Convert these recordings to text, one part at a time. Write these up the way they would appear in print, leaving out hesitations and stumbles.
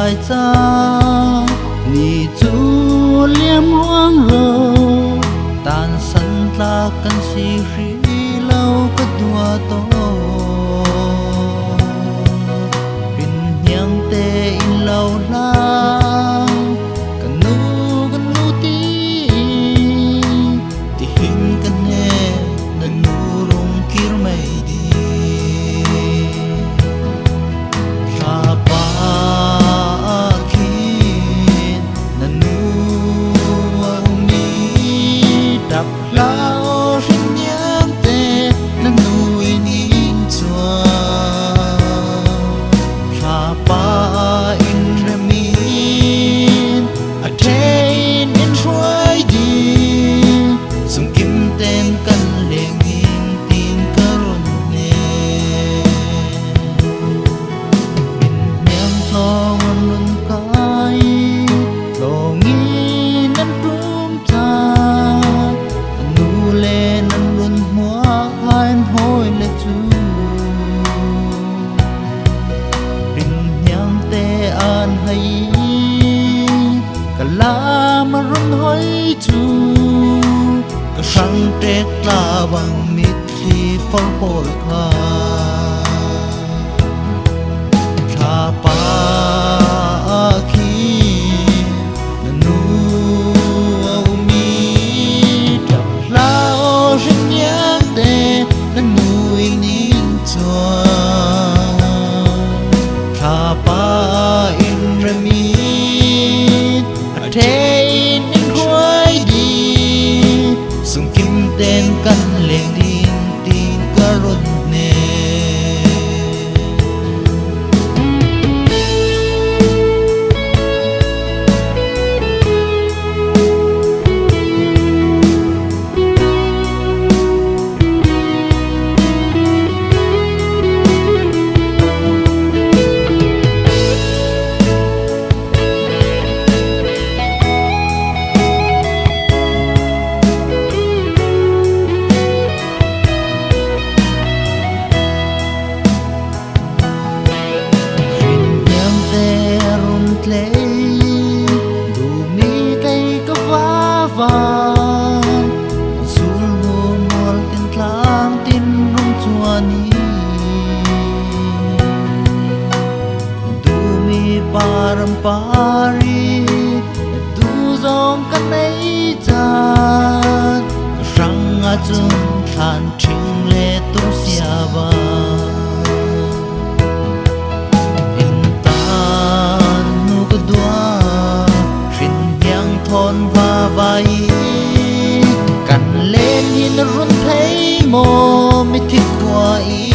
lại cha ni chu liêm hoang lô tan sân la căn si ri lâu có đua to pin nhang te in lâu la kan nu ti hin kan ne na nu rong kir mai di sa pa kin na nu ni đập lao sinh nhang te na nu in chua sa pa in remin a train in suai di sung kim ten kan leng in tin karon ne nhang thong nun kai long in nan tum cha nu le nan run mua han hoi le chu pin nhang te an hai kala ma run hoi chu ka sang tek la bang mit thi phong pol kha tha pa khi na nu mi đập lao sinh nhang te na nu in chua tha pa in remi thế in huai đi sung kim ten kan leng din tin karon ne đủ mi cây có vá vàng sul mùa mùa tin lang tin rung chua ni đủ mi param pari đủ dòng căn ấy chan răng a chung than ching le tum sia ba thon và vai cần lên nhìn run thấy mồ mi thích qua ý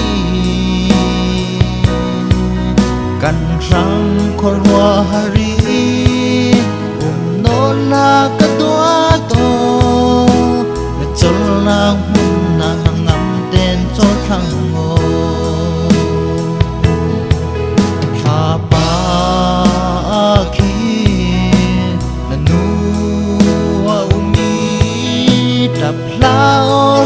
cần răng khor hoa hari nôn la cả tua to chol lang mun na ngam ten cho thang ngô tha pa khi đập lao